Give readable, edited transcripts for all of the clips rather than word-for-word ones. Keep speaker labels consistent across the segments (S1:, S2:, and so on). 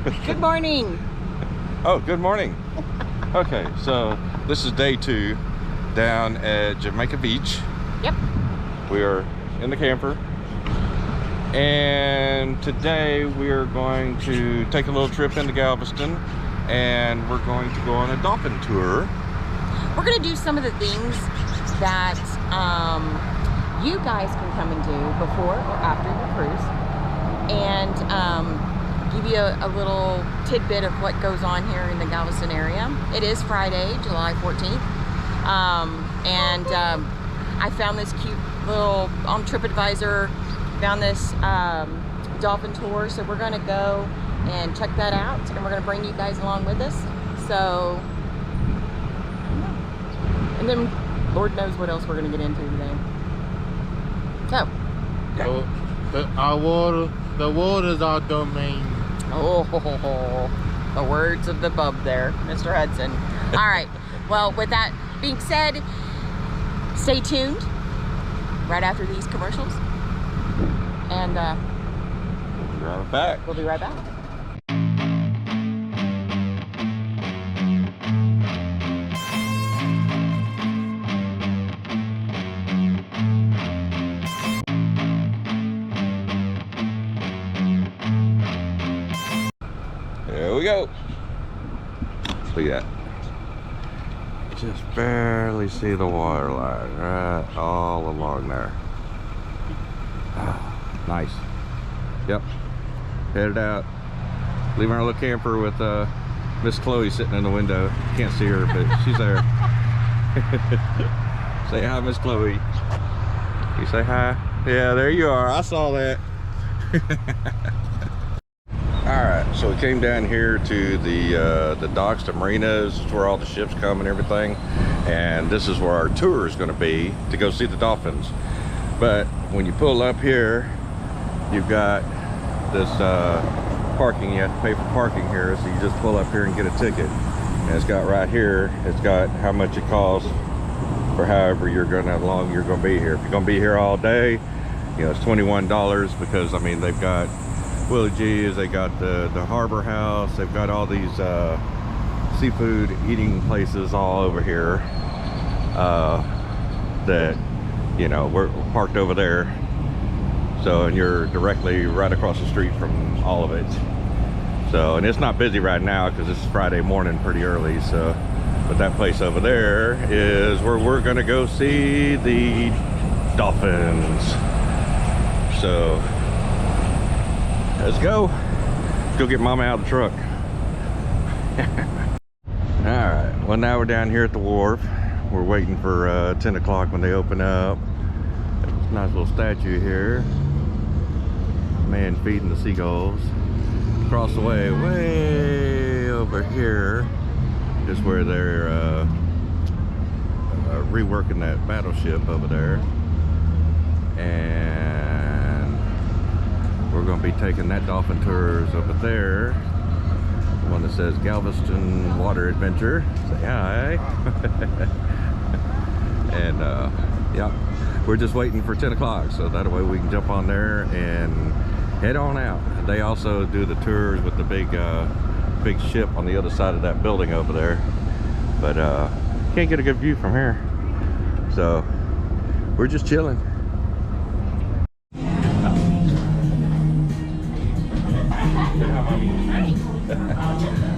S1: Good morning.
S2: Oh, good morning. Okay, so this is day 2 down at Jamaica Beach.
S1: Yep.
S2: We are in the camper. And today we are going to take a little trip into Galveston, and we're going to go on a dolphin tour.
S1: We're going to do some of the things that you guys can come and do before or after your cruise, and give you a little tidbit of what goes on here in the Galveston area. It is Friday, July 14th, and I found this cute little, on TripAdvisor, found this dolphin tour, so we're going to go and check that out, and we're going to bring you guys along with us. So, and then Lord knows what else we're going to get into today. So,
S3: yeah. The water's our domain.
S1: Oh, the words of the bub there, Mr. Hudson. All right. Well, with that being said, stay tuned right after these commercials, and
S2: We'll be right back.
S1: we'll be right back.
S2: There we go. Look at that. Just barely see the water line right all along there. Ah, nice. Yep. Headed out. Leaving our little camper with Miss Chloe sitting in the window. Can't see her, but she's there. Say hi, Miss Chloe. You say hi? Yeah, there you are. I saw that. Alright, so we came down here to the docks, the marinas, where all the ships come and everything, and this is where our tour is going to be, to go see the dolphins. But when you pull up here, you've got this parking. You have to pay for parking here, so you just pull up here and get a ticket, and it's got right here, it's got how much it costs for however long you're going to be here. If you're going to be here all day, you know, it's $21, because I mean, they've got Willie G's, they got the Harbor House, they've got all these seafood eating places all over here that, you know, we're parked over there. So, and you're directly right across the street from all of it. So, and it's not busy right now because it's Friday morning pretty early. So, but that place over there is where we're gonna go see the dolphins. So, let's go. Let's go get Mama out of the truck. Alright, well now we're down here at the wharf. We're waiting for 10 o'clock when they open up. There's a nice little statue here. Man feeding the seagulls. Across the way over here is where they're reworking that battleship over there. And we're going to be taking that dolphin tours over there. The one that says Galveston Water Adventure. Say hi. And yeah, we're just waiting for 10 o'clock, so that way we can jump on there and head on out. They also do the tours with the big ship on the other side of that building over there, but can't get a good view from here, so we're just chilling.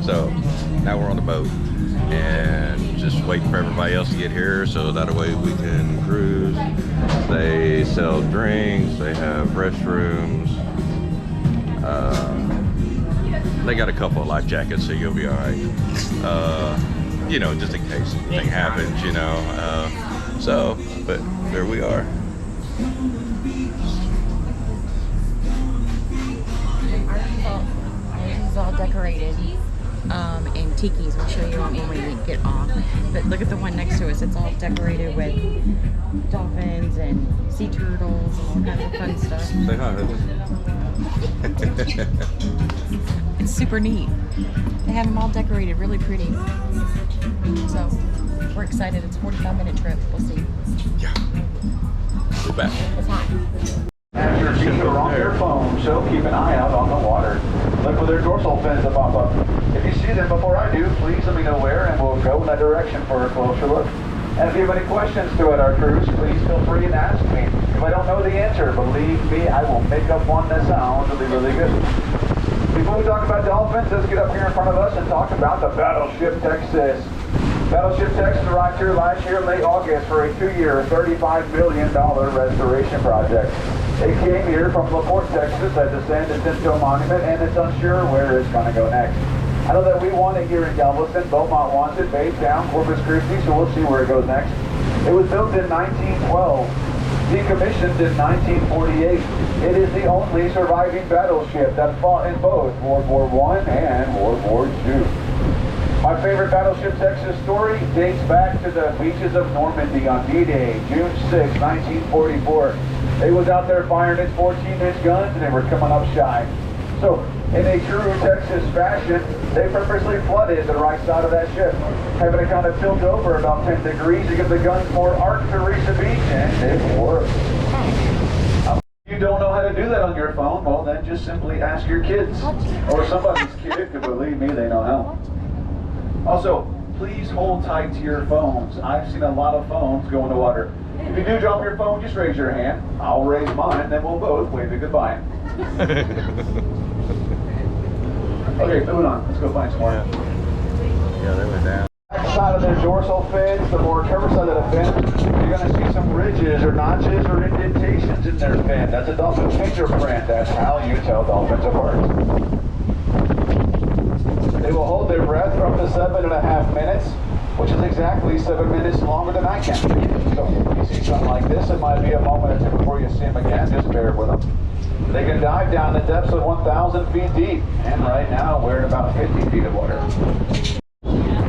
S2: So now we're on the boat and just waiting for everybody else to get here, so that way we can cruise. They sell drinks, they have restrooms, they got a couple of life jackets, so you'll be all right, you know, just in case anything happens, you know. So, but there we are.
S1: This is all decorated in tikis. We'll show you when we get off. But look at the one next to us. It's all decorated with dolphins and sea turtles and all kinds of fun stuff.
S2: Say hi.
S1: It's super neat. They have them all decorated really pretty. So we're excited. It's a 45-minute trip. We'll see.
S2: Yeah. We're back.
S1: It's hot.
S4: As your feet are on your phone, so keep an eye out on the water. Look for their dorsal fins to pop up. If you see them before I do, please let me know where and we'll go in that direction for a closer look. And if you have any questions throughout our cruise, please feel free and ask me. If I don't know the answer, believe me, I will make up one that sounds really good. Before we talk about dolphins, let's get up here in front of us and talk about the Battleship Texas. Battleship Texas arrived here last year, late August, for a 2-year, $35 million restoration project. It came here from LaPorte, Texas at the San Jacinto Monument, and it's unsure where it's going to go next. I know that we want it here in Galveston, Beaumont wants it, Baytown, Corpus Christi, so we'll see where it goes next. It was built in 1912, decommissioned in 1948. It is the only surviving battleship that fought in both World War I and World War II. My favorite Battleship Texas story dates back to the beaches of Normandy on D-Day, June 6, 1944. It was out there firing its 14-inch guns and they were coming up shy. So, in a true Texas fashion, they purposely flooded the right side of that ship, having it kind of tilt over about 10 degrees to give the guns more arc to reach the beach, and it worked. If you don't know how to do that on your phone, well then just simply ask your kids, or somebody's kid, because believe me, they know how. Also, please hold tight to your phones. I've seen a lot of phones go in the water. If you do drop your phone, just raise your hand. I'll raise mine, and then we'll both wave a goodbye. Okay, moving on. Let's go find some more.
S2: Yeah, they went down.
S4: Back side of their dorsal fins, the more cover side of the fin, you're going to see some ridges or notches or indentations in their fin. That's a dolphin fingerprint. That's how you tell dolphins apart. They will hold their breath for up to 7.5 minutes, which is exactly 7 minutes longer than I can. So if you see something like this, it might be a moment or two before you see them again. Just bear with them. They can dive down to depths of 1,000 feet deep, and right now we're at about 50 feet of water.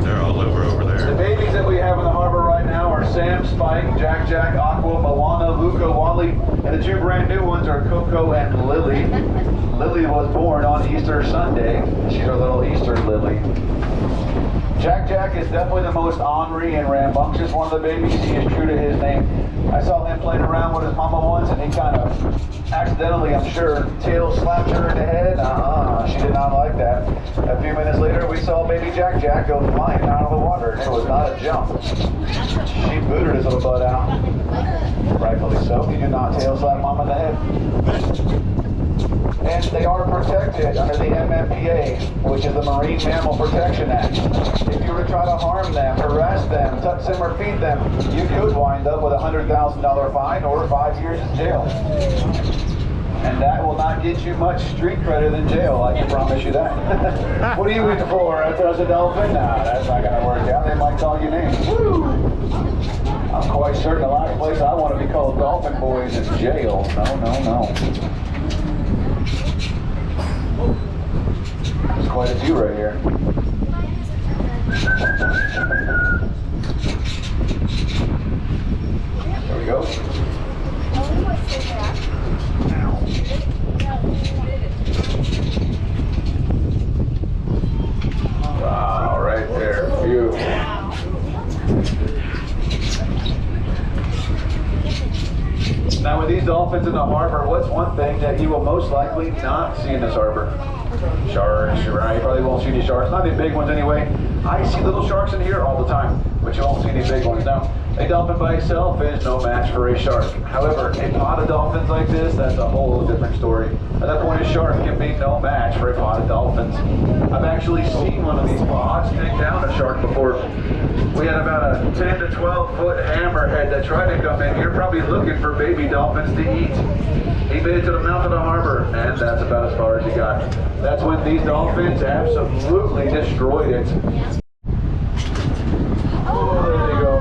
S2: They're all over there.
S4: The babies that we have in the harbor right now are Sam, Spike, Jack, Aqua, Moana, Luca, Wally, and the 2 brand new ones are Coco and Lily. Lily was born on Easter Sunday. She's our little Easter Lily. Jack is definitely the most ornery and rambunctious one of the babies. He is true to his name. I saw him playing around with his mama once, and he kind of accidentally, I'm sure, tail slapped her in the head. She did not like that. A few minutes later, we saw baby Jack go flying out of the water, and it was not a jump. She booted his little butt out. Rightfully so. You do not tail slap mom in the head. And they are protected under the MMPA, which is the Marine Mammal Protection Act. If you were to try to harm them, harass them, touch them, or feed them, you could wind up with a $100,000 fine or 5 years in jail. And that will not get you much street credit in jail, I can promise you that. What are you in for? After us a dolphin? Nah, that's not going to work out. They might call you names. Woo! I'm quite certain the last place I want to be called Dolphin Boys is jail. No. There's quite a few right here. There we go. Wow, right there. Beautiful. Now with these dolphins in the harbor, what's one thing that you will most likely not see in this harbor? Sharks, right? You probably won't see any sharks. Not any big ones anyway. I see little sharks in here all the time, but you won't see any big ones. Now, a dolphin by itself is no match for a shark. However, a pod of dolphins like this, that's a whole different story. At that point, a shark can be no match for a pod of dolphins. I've actually seen one of these pods take down a shark before. We had about a 10 to 12 foot hammerhead that tried to come in here, probably looking for baby dolphins to eat. He made it to the mouth of the harbor, and that's about as far as he got. That's when these dolphins absolutely destroyed it. Oh, there they go.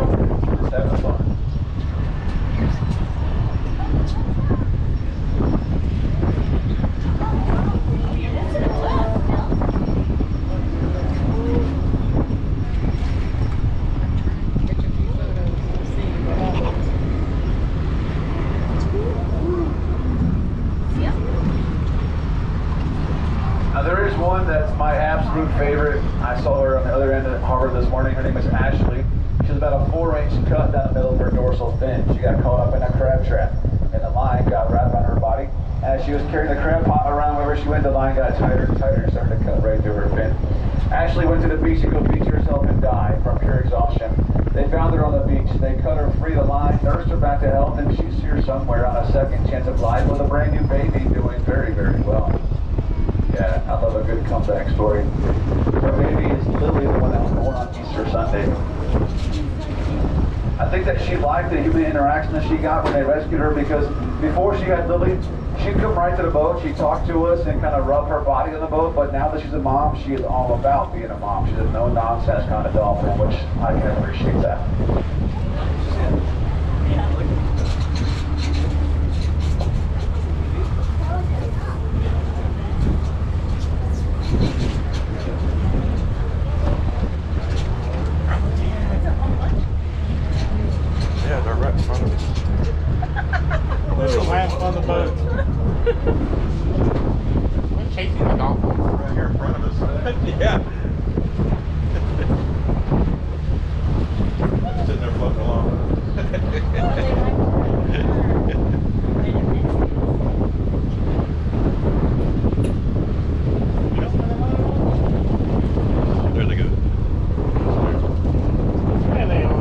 S4: Just having fun. Favorite. I saw her on the other end of the harbor this morning. Her name is Ashley. She's about a 4-inch cut down the middle of her dorsal fin. She got caught up in a crab trap. And and the line got wrapped on her body. As she was carrying the crab pot around wherever she went, the line got tighter and tighter and started to cut right through her fin. Ashley went to the beach to go beach herself and die from pure exhaustion. They found her on the beach. They cut her free of the line, nursed her back to health, and she's here somewhere on a second chance of life with a brand new baby doing very, very well. Yeah, I love a good comeback story. Her baby is Lily, the one that was born on Easter Sunday. I think that she liked the human interaction that she got when they rescued her, because before she had Lily, she'd come right to the boat, she'd talk to us and kind of rub her body on the boat, but now that she's a mom, she is all about being a mom. She's a no-nonsense kind of dolphin, which I can appreciate that.
S2: Yeah, they're right in front of us.
S3: Laugh on the boat. We're chasing the dolphins.
S2: Right here in front of us. Yeah. Sitting there floating along. There they go.
S3: There they are.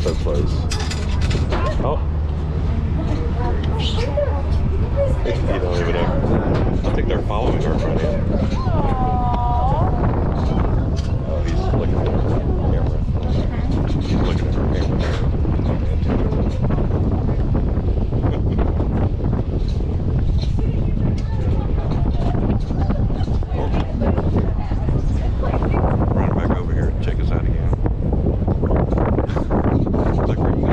S2: So close. Oh. You don't even know. I think they're following our front end. Oh, he's looking at our camera. He's looking at our camera. Run back over here and check us out again. Look where you go.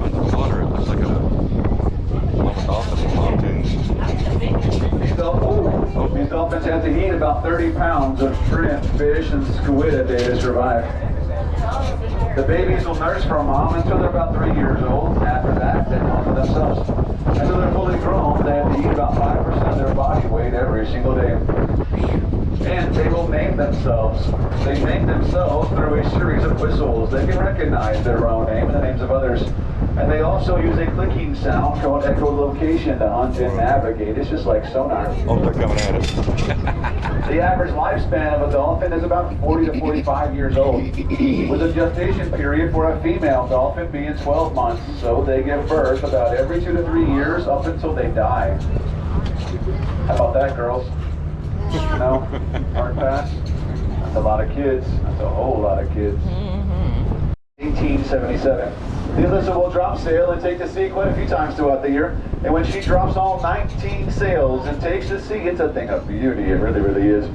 S2: On the water, it looks like a dolphin pontoons.
S4: These dolphins have to eat about 30 pounds of shrimp, fish, and squid a day to survive. The babies will nurse from mom until they're about 3 years old. After that, they hunt for themselves. Until they're fully grown, they have to eat about 5% of their body weight every single day. And they will name themselves. They name themselves through a series of whistles. They can recognize their own name and the names of others. And they also use a clicking sound called echolocation to hunt and navigate. It's just like sonar.
S2: Oh, they're coming at us.
S4: The average lifespan of a dolphin is about 40 to 45 years old, with a gestation period for a female dolphin being 12 months. So they give birth about every 2 to 3 years up until they die. How about that, girls? You know, hard pass. That's a lot of kids. That's a whole lot of kids. 1877. The Alyssa will drop sail and take the sea quite a few times throughout the year. And when she drops all 19 sails and takes the sea, it's a thing of beauty. It really, really is.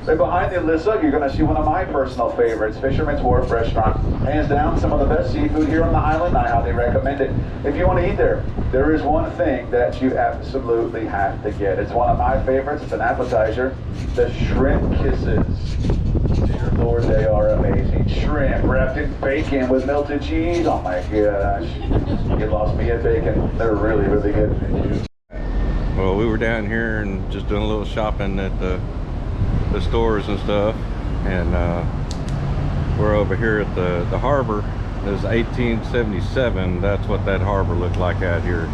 S4: Right behind the Alyssa, you're going to see one of my personal favorites, Fisherman's Wharf Restaurant. Hands down, some of the best seafood here on the island. I highly recommend it. If you want to eat there, there is one thing that you absolutely have to get. It's one of my favorites. It's an appetizer. The shrimp kisses. Dear Lord, they are amazing. Shrimp wrapped in bacon with melted cheese. Oh my gosh. You lost me at bacon. They're really, really good.
S2: Well, we were down here and just doing a little shopping at the stores and stuff, and we're over here at the harbor. It was 1877. That's what that harbor looked like out here,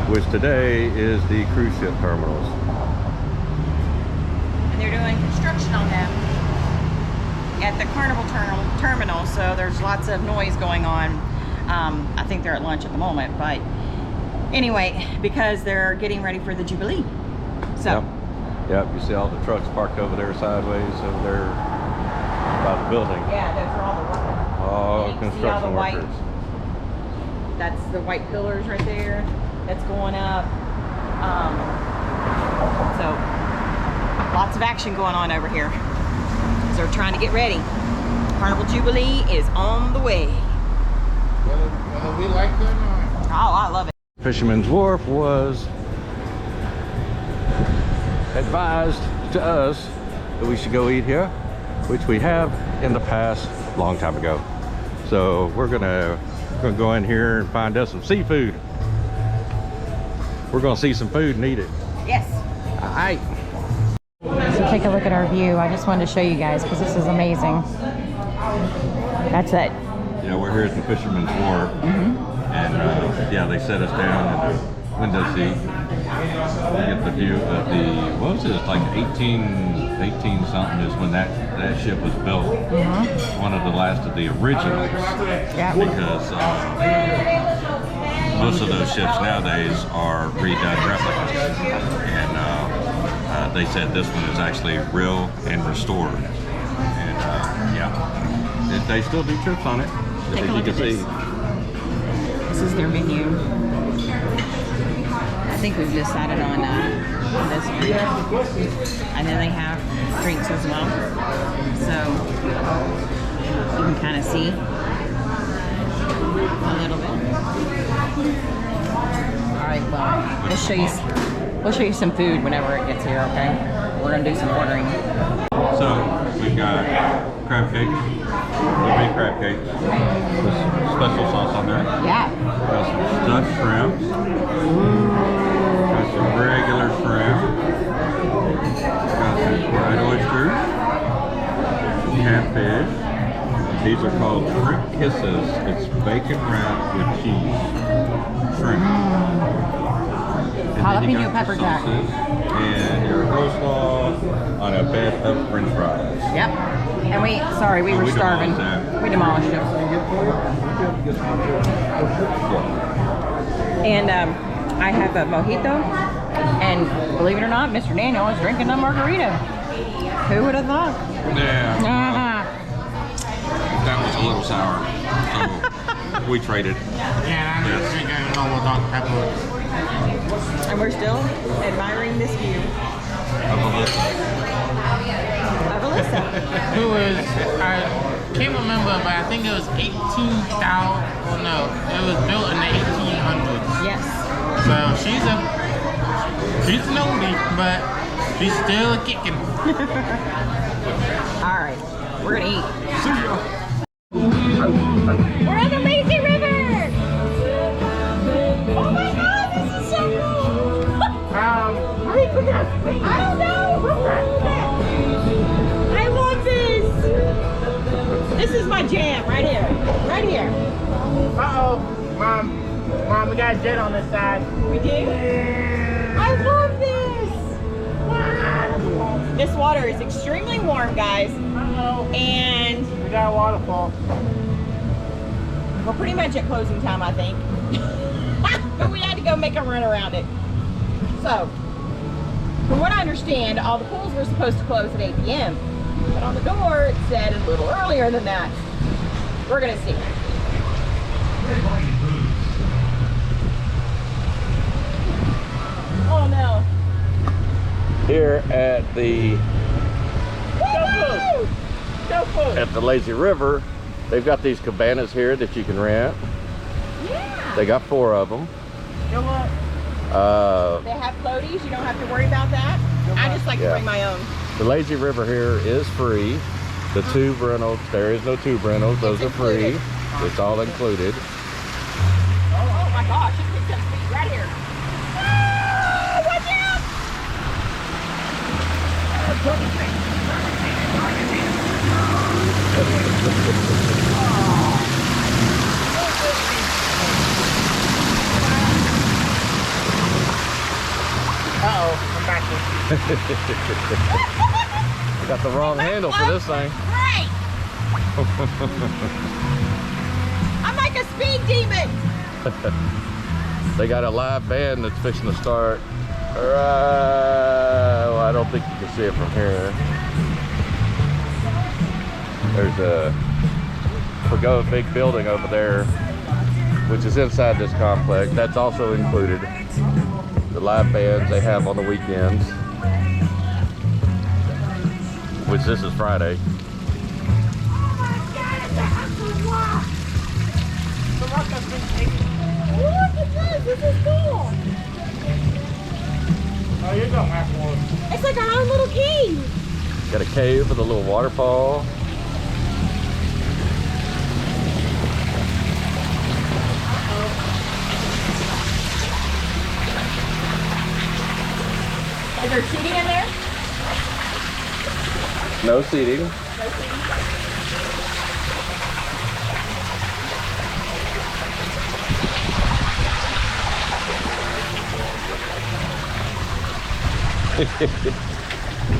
S2: which today is the cruise ship terminals.
S1: And they're doing construction on them at the Carnival terminal, so there's lots of noise going on. I think they're at lunch at the moment, but anyway, because they're getting ready for the Jubilee. So.
S2: Yep, you see all the trucks parked over there sideways over there by the building.
S1: Yeah, those are all the workers.
S2: All construction workers.
S1: That's the white pillars right there. That's going up. So lots of action going on over here. So they're trying to get ready. Carnival Jubilee is on the way.
S3: Whether we like it or not.
S1: Oh, I love it.
S2: Fisherman's Wharf was advised to us that we should go eat here, which we have in the past, long time ago. So we're gonna go in here and find us some seafood. We're gonna see some food and eat it.
S1: Yes.
S2: All right.
S1: So take a look at our view. I just wanted to show you guys because this is amazing. That's it.
S2: Yeah, we're here at the Fisherman's Wharf, and yeah, they set us down in the window seat. We get the view of the, what was it? It's like 18 something is when that ship was built. One of the last of the originals.
S1: Yeah.
S2: Because most of those ships nowadays are redone replicas, and they said this one is actually real and restored. And yeah, they still do trips on it.
S1: Take a
S2: as you
S1: look
S2: can
S1: at this.
S2: see.
S1: This is their menu. I think we've decided on this one. And then they have drinks as well. So you can kind of see a little bit. All right, well, we'll show you some food whenever it gets here, okay? We're gonna do some ordering.
S2: So we've got crab cakes, little big crab cakes, with special sauce on there.
S1: Yeah.
S2: Got some stuffed shrimp. Got some regular shrimp. Got some fried oysters. Some catfish. These are called shrimp kisses. It's bacon wrapped with cheese. Shrimp. And then you
S1: Jalapeno
S2: got
S1: pepper
S2: your
S1: jack.
S2: sauces and your coleslaw on a bed of french fries.
S1: Yep. And we were
S2: we
S1: starving.
S2: demolished that.
S1: We demolished it. And I have a mojito. And believe it or not, Mr. Daniel is drinking a margarita. Who would have thought?
S2: Yeah. That was a little sour. So we traded.
S3: Yeah, I'm just drinking normal Dr. Pepper.
S1: And we're still admiring this view of Alyssa.
S3: Who was, I can't remember, but I think it was 18,000, well no, it was built in the 1800s.
S1: Yes.
S3: So she's an oldie, but she's still kicking.
S1: All right, we're gonna eat. We're on the lazy river. Oh my God, this is so cool. I don't know. I love this. This is my jam right here. Right here.
S3: Uh-oh, Mom, we got a jet on this side.
S1: We do? I love this. This water is extremely warm, guys.
S3: Uh-oh,
S1: And
S3: we got a waterfall.
S1: we're pretty much at closing time, I think. But we had to go make a run around it. So, from what I understand, all the pools were supposed to close at 8 p.m. But on the door, it said a little earlier than that. We're gonna see. Oh no.
S2: Here at the Lazy River, they've got these cabanas here that you can rent.
S1: Yeah.
S2: They got 4 of them.
S3: You know what?
S1: They have floaties. You don't have to worry about that. I just like to bring my own.
S2: The Lazy River here is free. The tube rentals, there is no tube rentals. Those are free. It's all included.
S1: Oh my gosh, just picked up speed right here. Oh, watch out!
S3: Uh-oh, I'm back here.
S2: You got the wrong handle for this thing.
S1: Great! I'm like a speed demon.
S2: They got a live band that's fixing to start. Well, I don't think you can see it from here. There's a big building over there, which is inside this complex. That's also included. The live bands they have on the weekends, which this is Friday.
S1: Look at this. This is cool.
S3: Oh, you don't have one.
S1: It's like our own little cave.
S2: Got a cave with a little waterfall.
S1: Is there seating in there?
S2: No seating.
S1: No seating.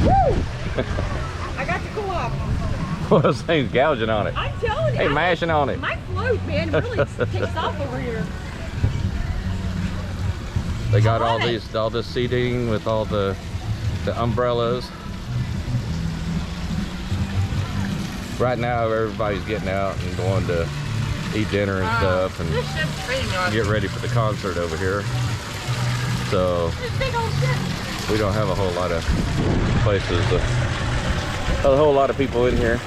S1: Woo! I got to cool off.
S2: Well, this thing's gouging on it.
S1: I'm telling you.
S2: Hey, mashing on it.
S1: My float, man, really takes off over here.
S2: They got
S1: I
S2: all
S1: love it.
S2: these, all this seating with all the umbrellas. Right now, everybody's getting out and going to eat dinner and stuff, and
S3: This ship's famous.
S2: get ready for the concert over here. So
S1: This big old ship.
S2: we don't have a whole lot of places, a whole lot of people in here.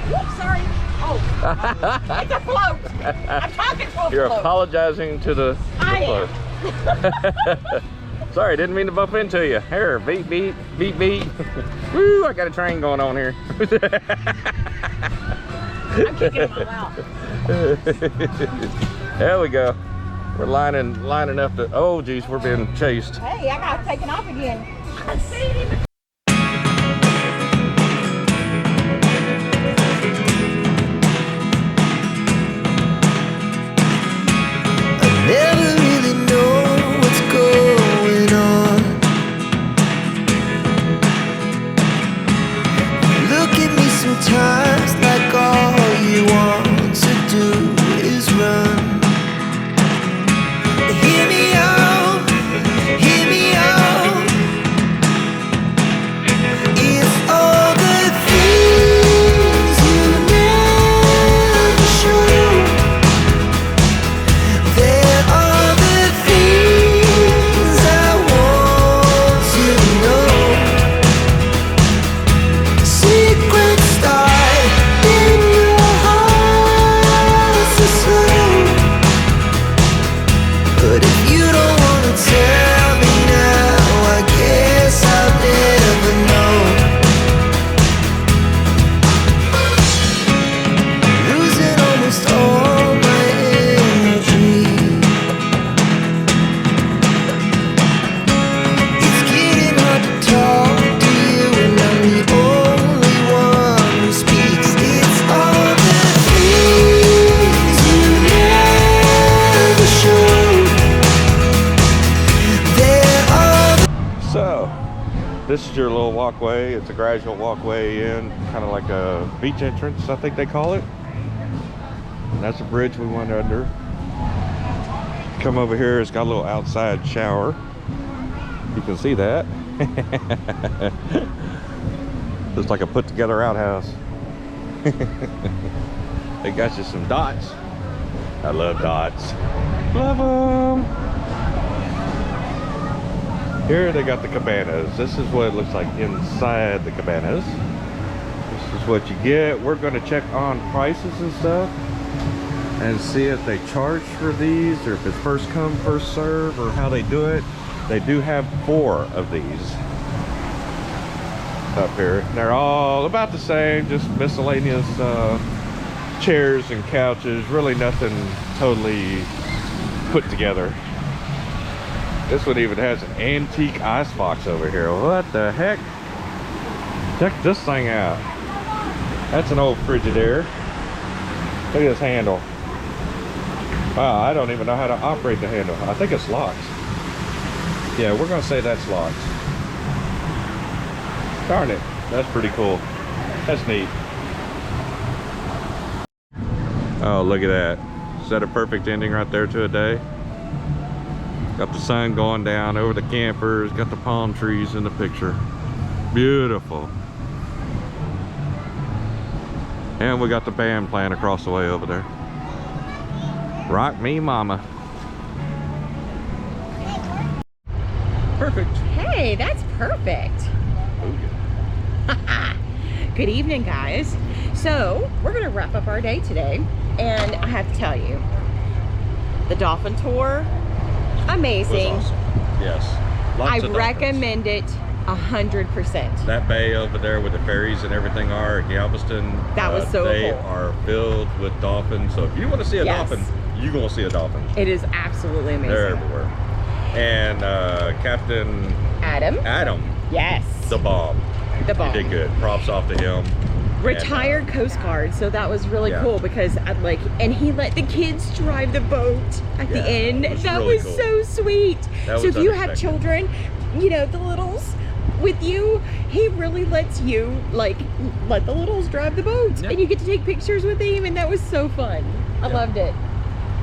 S1: Whoops, sorry. Oh, it's a float. I'm talking to a
S2: You're
S1: float.
S2: apologizing to the
S1: I
S2: float. Sorry, didn't mean to bump into you. Here, beep, beep, beep, beep. Woo, I got a train going on here.
S1: I'm kicking them all out.
S2: There we go. We're lining up to, oh geez, we're being chased.
S1: Hey, I got taken off again.
S5: Never really know what's going on. Look at me sometimes like all you want to do is run. Hear me out, hear me out. It's all the things you never show. There are the things I want to know. Secrets start in your heart so slow. But if you don't wanna tell me now, I guess I'll never know. Losing almost all my energy. It's getting hard to talk to you, and I'm the only one who speaks. It's all the things you never show. There are
S2: So, this is your little walkway. It's a gradual walkway in, kind of like a beach entrance, I think they call it. And that's a bridge we went under. Come over here, it's got a little outside shower. You can see that. Looks like a put together outhouse. They got you some dots. I love dots. Love them. Here they got the cabanas. This is what it looks like inside the cabanas. This is what you get. We're going to check on prices and stuff and see if they charge for these, or if it's first come first serve, or how they do it. They do have 4 of these up here. They're all about the same, just miscellaneous chairs and couches. Really nothing totally put together. This one even has an antique icebox over here. What the heck? Check this thing out. That's an old Frigidaire. Look at this handle. Wow, I don't even know how to operate the handle. I think it's locked. Yeah, we're gonna say that's locked. Darn it, that's pretty cool. That's neat. Oh, look at that. Is that a perfect ending right there to a day? Got the sun going down over the campers, got the palm trees in the picture. Beautiful. And we got the band playing across the way over there. Rock me mama. Perfect.
S1: Hey, that's perfect.
S2: Oh, yeah.
S1: Good evening, guys. So we're gonna wrap up our day today, and I have to tell you, the Dolphin tour, amazing.
S2: Was awesome. Yes.
S1: I
S2: Lots of dolphins.
S1: recommend it 100%.
S2: That bay over there where the ferries and everything are at Galveston.
S1: That was so
S2: They
S1: cool.
S2: are filled with dolphins. So if you want to see a
S1: Yes.
S2: dolphin, you're going to see a dolphin.
S1: It is absolutely amazing.
S2: They're everywhere. And Captain
S1: Adam. Yes.
S2: the bomb.
S1: The bomb.
S2: He did good. Props off to him.
S1: Retired Coast Guard, so that was really
S2: Yeah.
S1: cool because and he let the kids drive the boat at the
S2: Yeah,
S1: end.
S2: it was
S1: That
S2: really
S1: was
S2: cool.
S1: so sweet.
S2: That
S1: So
S2: was
S1: if you have
S2: unexpected.
S1: children, you know, the littles with you, he really lets you let the littles drive the boat,
S2: Yeah.
S1: and you get to take pictures with him, and that was so fun. I loved it.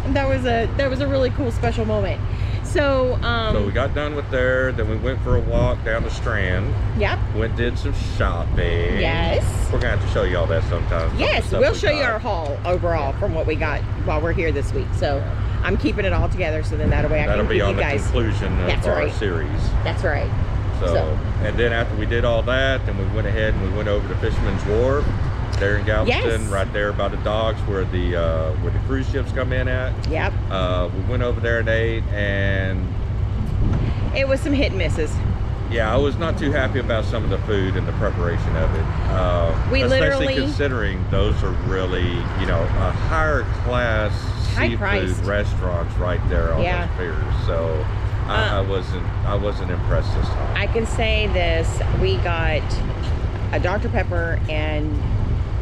S1: And that was a really cool special moment. So
S2: So we got done with there. Then we went for a walk down the Strand.
S1: yep.
S2: Did some shopping.
S1: Yes.
S2: We're going to have to show you all that sometime. some of the
S1: Yes,
S2: stuff
S1: we'll
S2: we
S1: show you
S2: got.
S1: our haul overall from what we got while we're here this week. So I'm keeping it all together so then that way I
S2: That'll
S1: can
S2: be
S1: give
S2: on
S1: you
S2: the
S1: guys.
S2: conclusion of
S1: That's
S2: our
S1: right.
S2: series.
S1: That's right.
S2: So, and then after we did all that, then we went ahead and we went over to Fisherman's Wharf there in Galveston,
S1: Yes.
S2: right there by the docks where the cruise ships come in at.
S1: Yep.
S2: We went over there and ate, and
S1: It was some hit and misses.
S2: yeah, I was not too happy about some of the food and the preparation of it.
S1: We
S2: especially
S1: literally-
S2: considering those are really, a higher class
S1: High
S2: seafood
S1: priced.
S2: restaurants right there on
S1: Yeah.
S2: those piers. So I wasn't impressed this time.
S1: I can say this, we got a Dr. Pepper and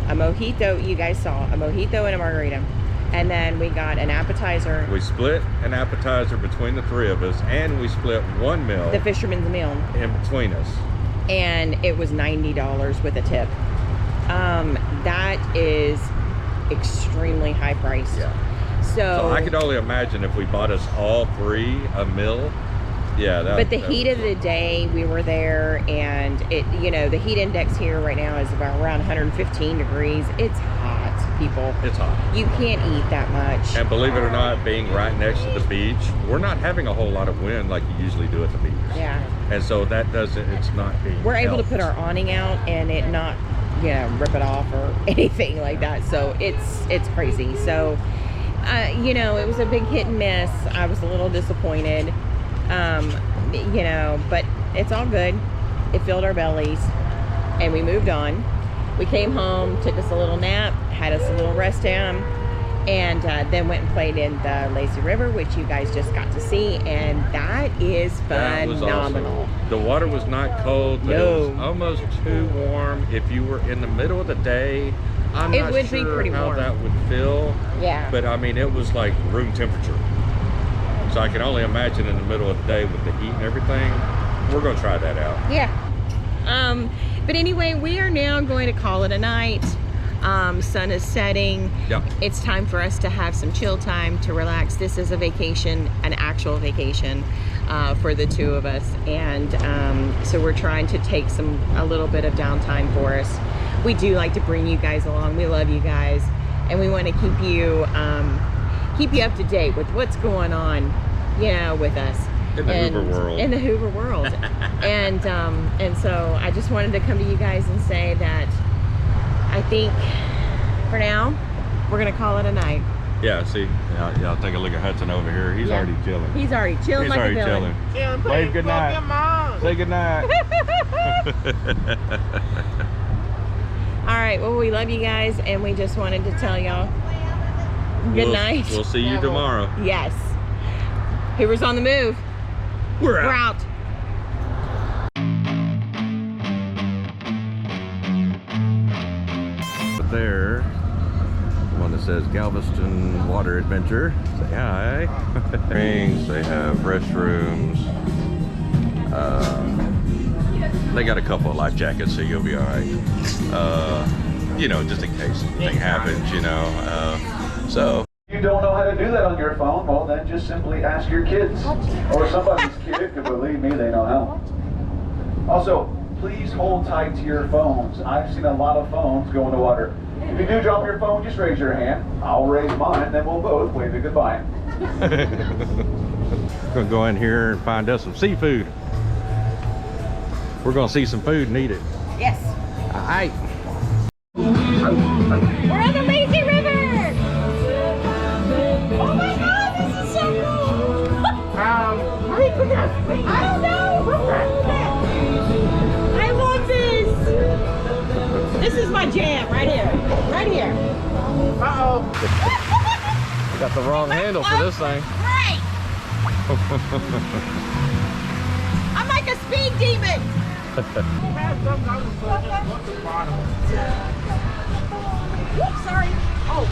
S1: a mojito. You guys saw a mojito and a margarita. And then we got an appetizer,
S2: We split an appetizer between the three of us, and we split one meal
S1: the fisherman's meal,
S2: in between us.
S1: and it was $90 with a tip. That is extremely high priced.
S2: Yeah. So I could only imagine if we bought us all three a meal. Yeah.
S1: But the heat of the day, we were there, and the heat index here right now is about around 115 degrees. It's hot, people.
S2: It's hot.
S1: You can't eat that much.
S2: And believe it or not, being right next to the beach, we're not having a whole lot of wind like you usually do at the beach.
S1: Yeah.
S2: And so it's not being
S1: We're able to
S2: helped.
S1: put our awning out and it not, rip it off or anything like that. So it's crazy. So, it was a big hit and miss. I was a little disappointed. But it's all good. It filled our bellies and we moved on. We came home, took us a little nap, had us a little rest down, and then went and played in the lazy river, which you guys just got to see, and that is
S2: That was
S1: phenomenal.
S2: awesome. The water was not cold, but
S1: No.
S2: it was almost too warm. If you were in the middle of the day, I'm
S1: It
S2: not
S1: would be
S2: sure
S1: pretty
S2: how
S1: warm.
S2: that would feel.
S1: Yeah.
S2: But I mean, it was like room temperature. So I can only imagine in the middle of the day with the heat and everything. We're gonna try that out.
S1: Yeah. But anyway, we are now going to call it a night. Sun is setting.
S2: Yep.
S1: It's time for us to have some chill time to relax. This is a vacation, an actual vacation for the two of us. And so we're trying to take a little bit of downtime for us. We do like to bring you guys along. We love you guys. And we want to keep you up to date with what's going on, with us.
S2: In the Hoover world.
S1: In the Hoover world. and so I just wanted to come to you guys and say that I think for now, we're going to call it a night.
S2: Yeah, see, y'all take a look at Hudson over here. He's
S1: Yeah.
S2: already chilling.
S1: He's already chilling
S2: He's
S1: like
S2: already
S1: a villain.
S2: chilling. Wave good night. Say good night.
S1: All right, well, we love you guys, and we just wanted to tell y'all good night.
S2: We'll see you tomorrow.
S1: Yes. Hoover's on the move.
S2: We're
S1: We're
S2: out.
S1: out.
S2: But there, the one that says Galveston Water Adventure. Say hi. Rings, they have restrooms. They got a couple of life jackets, so you'll be all right. Just in case anything happens, so.
S4: If you don't know how to do that on your phone, well then just simply ask your kids or somebody's kid, because believe me, they know how. Also, please hold tight to your phones. I've seen a lot of phones go in the water. If you do drop your phone, just raise your hand. I'll raise mine, and then we'll both wave a goodbye.
S2: Gonna go in here and find us some seafood. We're gonna see some food and eat it.
S1: Yes.
S2: All right.
S1: We're on the lazy river! Oh my god, this is so cool! I don't know! I love this! This is my jam right here. Right here.
S3: Uh-oh.
S6: Got the wrong handle for this thing.
S1: Right! I'm like a speed demon! Whoops, sorry. Oh,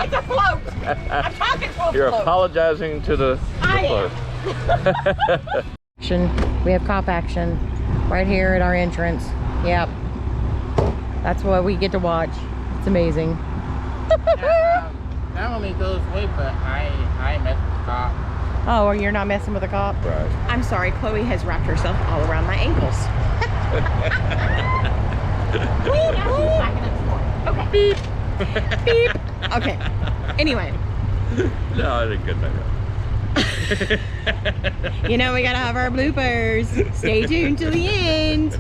S1: it's a float. I'm talking to a
S6: You're
S1: float.
S6: apologizing to the
S1: I am. We have cop action right here at our entrance. Yep. That's what we get to watch. It's amazing.
S3: That only goes way, but I mess with the cop.
S1: Oh, you're not messing with the cop?
S6: Right.
S1: I'm sorry, Chloe has wrapped herself all around my ankles. Okay. Beep. Beep. Okay. Anyway.
S6: No, I didn't get that.
S1: You know we gotta have our bloopers. Stay tuned till the end.